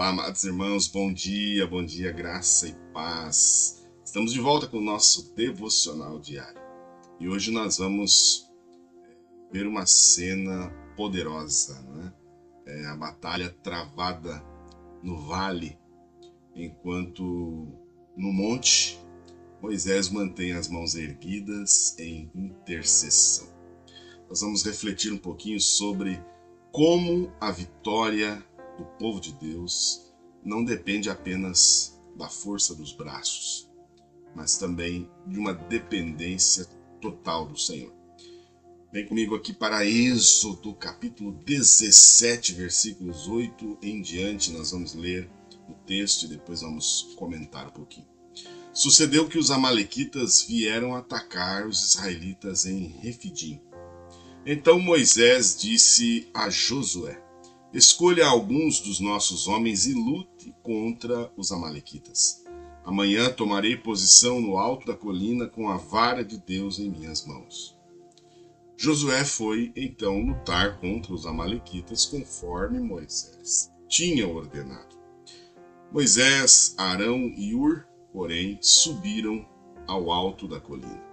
Olá, amados irmãos, bom dia, graça e paz. Estamos de volta com o nosso devocional diário. E hoje nós vamos ver uma cena poderosa, né? É a batalha travada no vale, enquanto no monte Moisés mantém as mãos erguidas em intercessão. Nós vamos refletir um pouquinho sobre como a vitória do povo de Deus não depende apenas da força dos braços, mas também de uma dependência total do Senhor. Vem comigo aqui para Êxodo, capítulo 17, versículos 8 em diante. Nós vamos ler o texto e depois vamos comentar um pouquinho. Sucedeu que os amalequitas vieram atacar os israelitas em Refidim. Então Moisés disse a Josué: escolha alguns dos nossos homens e lute contra os amalequitas. Amanhã tomarei posição no alto da colina com a vara de Deus em minhas mãos. Josué foi então lutar contra os amalequitas conforme Moisés tinha ordenado. Moisés, Arão e Hur, porém, subiram ao alto da colina.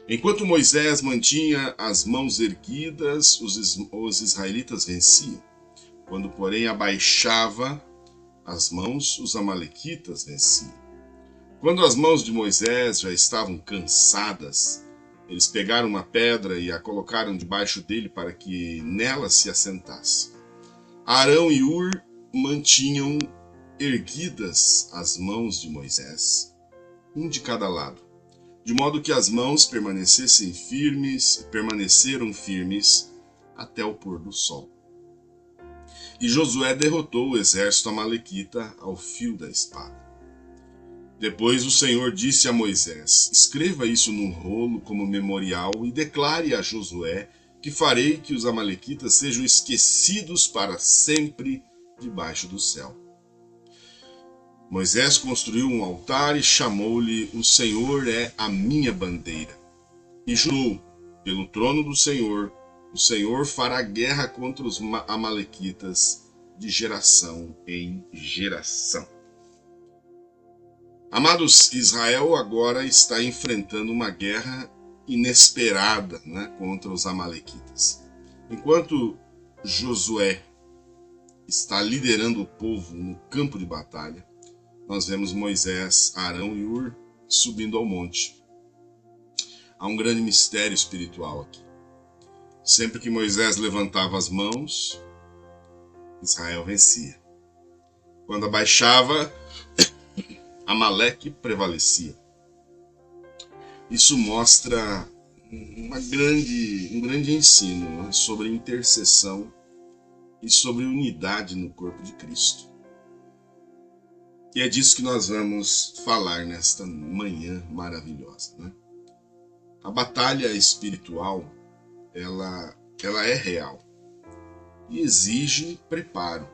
Enquanto Moisés mantinha as mãos erguidas, os israelitas venciam. Quando, porém, abaixava as mãos, os amalequitas venciam. Quando as mãos de Moisés já estavam cansadas, eles pegaram uma pedra e a colocaram debaixo dele para que nela se assentasse. Arão e Hur mantinham erguidas as mãos de Moisés, um de cada lado, de modo que as mãos permaneceram firmes até o pôr do sol. E Josué derrotou o exército amalequita ao fio da espada. Depois o Senhor disse a Moisés: escreva isso num rolo como memorial e declare a Josué que farei que os amalequitas sejam esquecidos para sempre debaixo do céu. Moisés construiu um altar e chamou-lhe: o Senhor é a minha bandeira. E jurou: pelo trono do Senhor, o Senhor fará guerra contra os amalequitas de geração em geração. Amados, Israel agora está enfrentando uma guerra inesperada, contra os amalequitas. Enquanto Josué está liderando o povo no campo de batalha, nós vemos Moisés, Arão e Hur subindo ao monte. Há um grande mistério espiritual aqui. Sempre que Moisés levantava as mãos, Israel vencia. Quando abaixava, Amaleque prevalecia. Isso mostra um grande ensino, sobre intercessão e sobre unidade no corpo de Cristo. E é disso que nós vamos falar nesta manhã maravilhosa. A batalha espiritual, ela é real e exige preparo.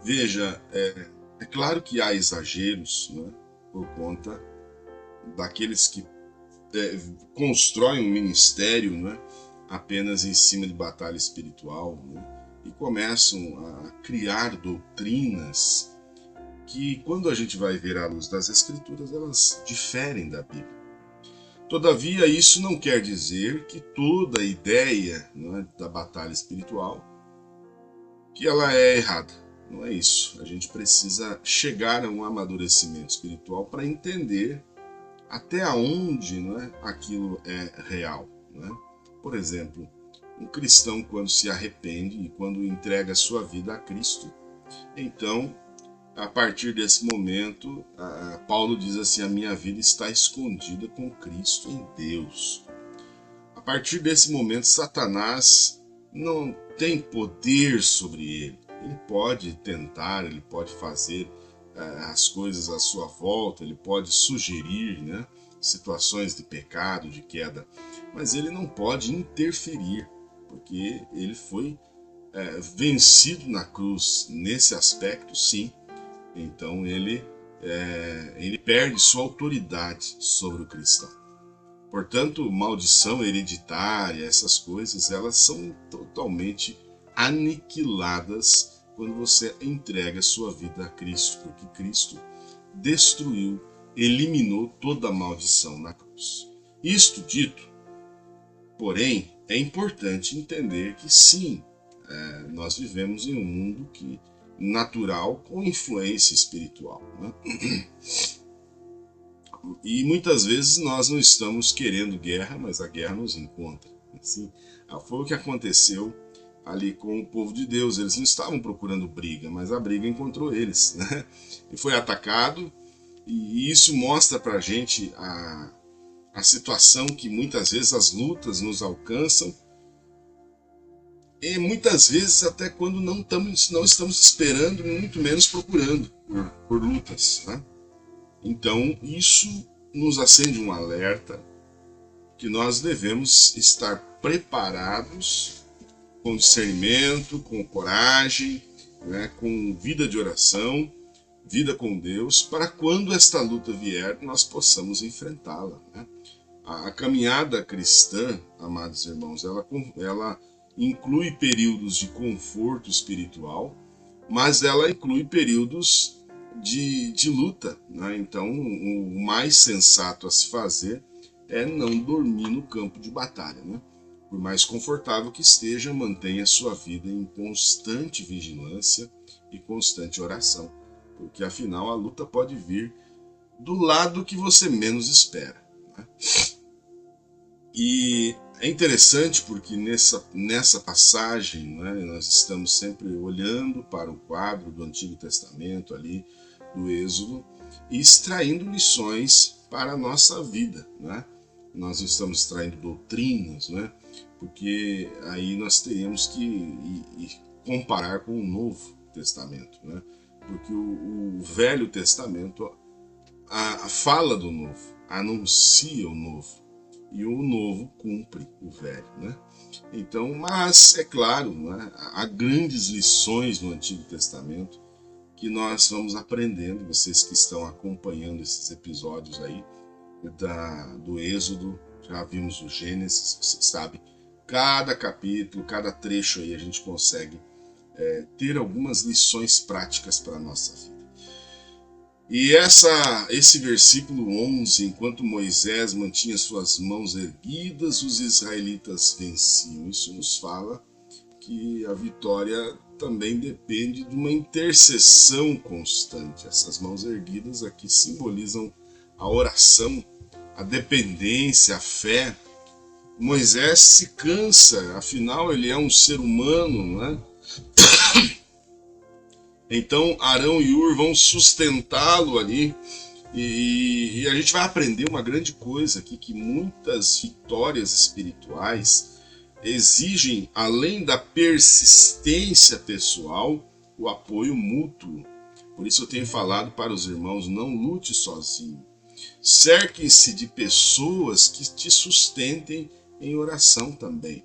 Veja, é claro que há exageros, por conta daqueles que constroem um ministério, apenas em cima de batalha espiritual, e começam a criar doutrinas que, quando a gente vai ver à luz das Escrituras, elas diferem da Bíblia. Todavia, isso não quer dizer que toda a ideia, da batalha espiritual, que ela é errada. Não é isso. A gente precisa chegar a um amadurecimento espiritual para entender até onde, aquilo é real. Por exemplo, um cristão, quando se arrepende e quando entrega a sua vida a Cristo, então, a partir desse momento, Paulo diz assim: a minha vida está escondida com Cristo em Deus. A partir desse momento, Satanás não tem poder sobre ele. Ele pode tentar, ele pode fazer as coisas à sua volta, ele pode sugerir, situações de pecado, de queda, mas ele não pode interferir, porque ele foi vencido na cruz. Nesse aspecto, sim. Então ele perde sua autoridade sobre o cristão. Portanto, maldição hereditária, essas coisas, elas são totalmente aniquiladas quando você entrega a sua vida a Cristo, porque Cristo destruiu, eliminou toda a maldição na cruz. Isto dito, porém, é importante entender que sim, nós vivemos em um mundo natural com influência espiritual, né? E muitas vezes nós não estamos querendo guerra, mas a guerra nos encontra. Assim, foi o que aconteceu ali com o povo de Deus. Eles não estavam procurando briga, mas a briga encontrou eles, né? E foi atacado, e isso mostra pra gente a situação que muitas vezes as lutas nos alcançam, e muitas vezes até quando não estamos esperando, muito menos procurando por lutas, né? Então isso nos acende um alerta que nós devemos estar preparados com discernimento, com coragem, né, com vida de oração, vida com Deus, para quando esta luta vier, nós possamos enfrentá-la, né? A caminhada cristã, amados irmãos, ela inclui períodos de conforto espiritual, mas ela inclui períodos de luta, né? Então, o mais sensato a se fazer é não dormir no campo de batalha, né? Por mais confortável que esteja, mantenha sua vida em constante vigilância e constante oração, porque afinal a luta pode vir do lado que você menos espera, né? E é interessante porque nessa passagem, né, nós estamos sempre olhando para o quadro do Antigo Testamento ali, do Êxodo, e extraindo lições para a nossa vida, né? Nós estamos extraindo doutrinas, né? Porque aí nós teríamos que comparar com o Novo Testamento, né? Porque o Velho Testamento fala do Novo, anuncia o Novo, e o Novo cumpre o Velho, né? Então, mas é claro, né, há grandes lições no Antigo Testamento que nós vamos aprendendo, vocês que estão acompanhando esses episódios aí do Êxodo, já vimos o Gênesis, você sabe, cada capítulo, cada trecho aí a gente consegue ter algumas lições práticas para a nossa vida. E esse versículo 11, enquanto Moisés mantinha suas mãos erguidas, os israelitas venciam. Isso nos fala que a vitória também depende de uma intercessão constante. Essas mãos erguidas aqui simbolizam a oração, a dependência, a fé. Moisés se cansa, afinal ele é um ser humano, né? Então Arão e Hur vão sustentá-lo ali, e a gente vai aprender uma grande coisa aqui, que muitas vitórias espirituais exigem, além da persistência pessoal, o apoio mútuo. Por isso eu tenho falado para os irmãos, não lute sozinho. Cerque-se de pessoas que te sustentem em oração também,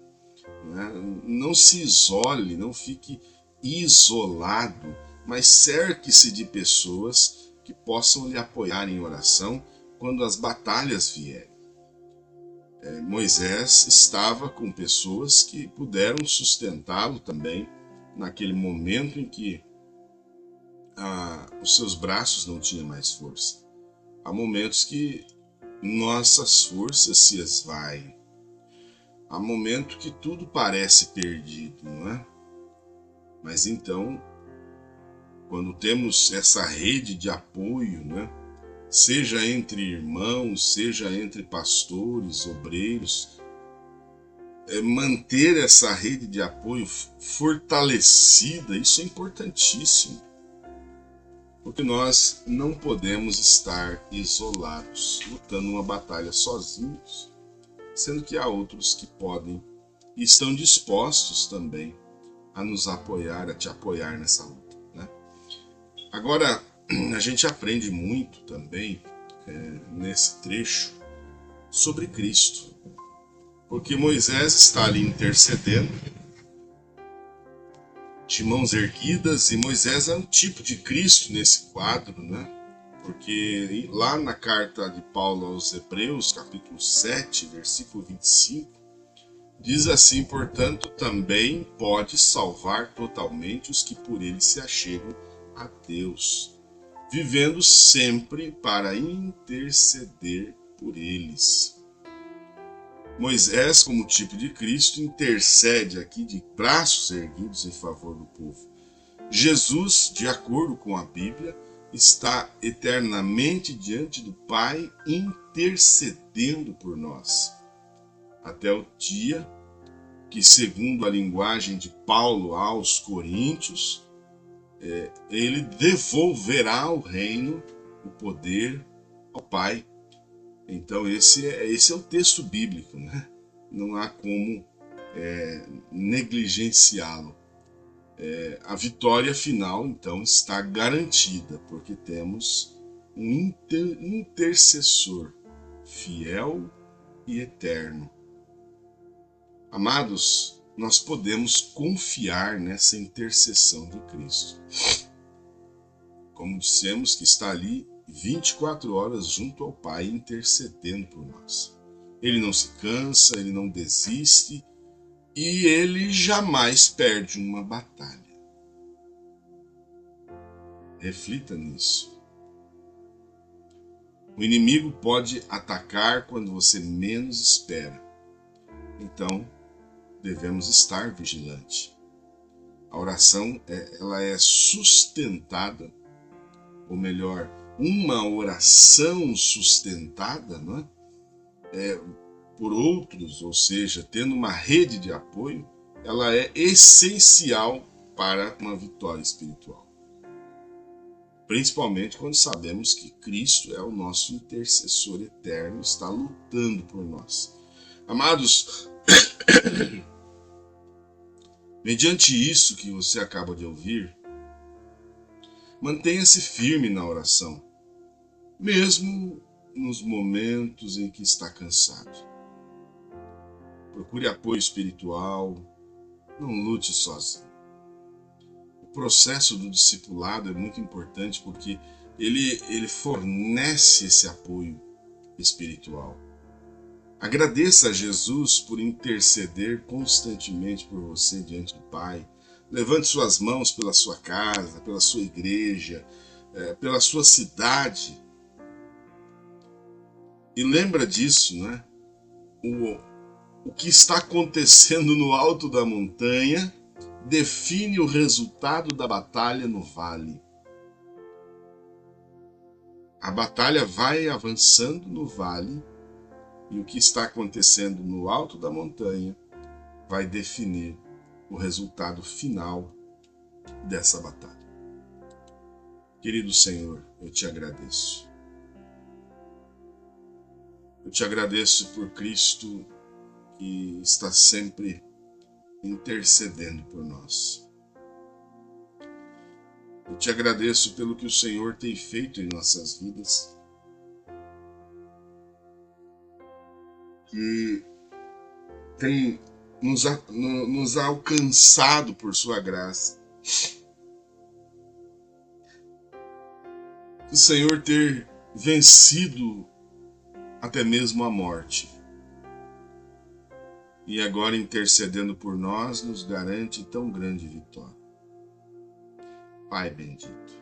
né? Não se isole, não fique isolado, mas cerque-se de pessoas que possam lhe apoiar em oração quando as batalhas vierem. Moisés estava com pessoas que puderam sustentá-lo também naquele momento em que os seus braços não tinham mais força. Há momentos que nossas forças se esvaem. Há momentos que tudo parece perdido, não é? Mas então, quando temos essa rede de apoio, né? Seja entre irmãos, seja entre pastores, obreiros, manter essa rede de apoio fortalecida, isso é importantíssimo. Porque nós não podemos estar isolados, lutando uma batalha sozinhos, sendo que há outros que podem e estão dispostos também a nos apoiar, a te apoiar nessa luta, né? Agora, a gente aprende muito também nesse trecho sobre Cristo, porque Moisés está ali intercedendo, de mãos erguidas, e Moisés é um tipo de Cristo nesse quadro, né? Porque lá na carta de Paulo aos Hebreus, capítulo 7, versículo 25, Diz assim, portanto, também pode salvar totalmente os que por ele se achegam a Deus, vivendo sempre para interceder por eles. Moisés, como tipo de Cristo, intercede aqui de braços erguidos em favor do povo. Jesus, de acordo com a Bíblia, está eternamente diante do Pai, intercedendo por nós, até o dia que, segundo a linguagem de Paulo aos Coríntios, ele devolverá o reino, o poder ao Pai. Então esse é o texto bíblico, né? Não há como negligenciá-lo. A vitória final, então, está garantida, porque temos um intercessor fiel e eterno. Amados, nós podemos confiar nessa intercessão de Cristo. Como dissemos, que está ali 24 horas junto ao Pai, intercedendo por nós. Ele não se cansa, ele não desiste e ele jamais perde uma batalha. Reflita nisso. O inimigo pode atacar quando você menos espera. Então, devemos estar vigilantes. A oração ela é sustentada, ou melhor, uma oração sustentada, não é? Por outros, ou seja, tendo uma rede de apoio, ela é essencial para uma vitória espiritual. Principalmente quando sabemos que Cristo é o nosso intercessor eterno, está lutando por nós. Amados, mediante isso que você acaba de ouvir, mantenha-se firme na oração, mesmo nos momentos em que está cansado. Procure apoio espiritual, não lute sozinho. O processo do discipulado é muito importante porque ele fornece esse apoio espiritual. Agradeça a Jesus por interceder constantemente por você diante do Pai. Levante suas mãos pela sua casa, pela sua igreja, pela sua cidade. E lembra disso, né? O que está acontecendo no alto da montanha define o resultado da batalha no vale. A batalha vai avançando no vale e o que está acontecendo no alto da montanha vai definir o resultado final dessa batalha. Querido Senhor, eu te agradeço. Eu te agradeço por Cristo que está sempre intercedendo por nós. Eu te agradeço pelo que o Senhor tem feito em nossas vidas, que tem nos alcançado por sua graça. O Senhor ter vencido até mesmo a morte. E agora intercedendo por nós, nos garante tão grande vitória. Pai bendito,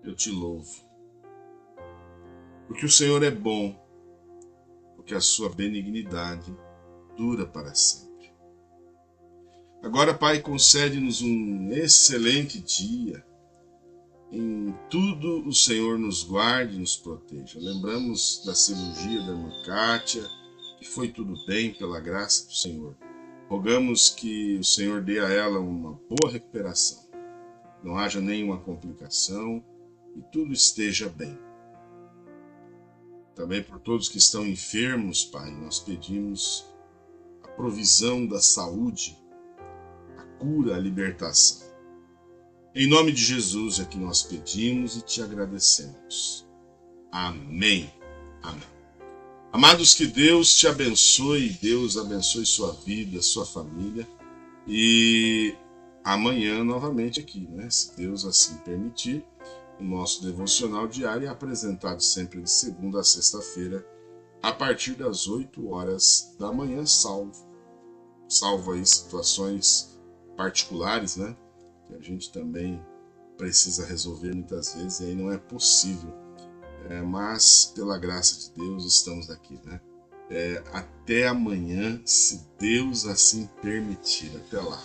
eu te louvo, porque o Senhor é bom, porque a sua benignidade dura para sempre. Agora, Pai, concede-nos um excelente dia. Em tudo o Senhor nos guarde e nos proteja. Lembramos da cirurgia da irmã Kátia, que foi tudo bem pela graça do Senhor. Rogamos que o Senhor dê a ela uma boa recuperação, não haja nenhuma complicação e tudo esteja bem. Também por todos que estão enfermos, Pai, nós pedimos a provisão da saúde, a cura, a libertação. Em nome de Jesus é que nós pedimos e te agradecemos. Amém. Amém. Amados, que Deus te abençoe, Deus abençoe sua vida, sua família. E amanhã novamente aqui, né? Se Deus assim permitir, o nosso devocional diário é apresentado sempre de segunda a sexta-feira, a partir das 8 horas da manhã, salvo aí situações particulares, né? Que a gente também precisa resolver muitas vezes e aí não é possível. Mas, pela graça de Deus, estamos aqui, né? Até amanhã, se Deus assim permitir. Até lá.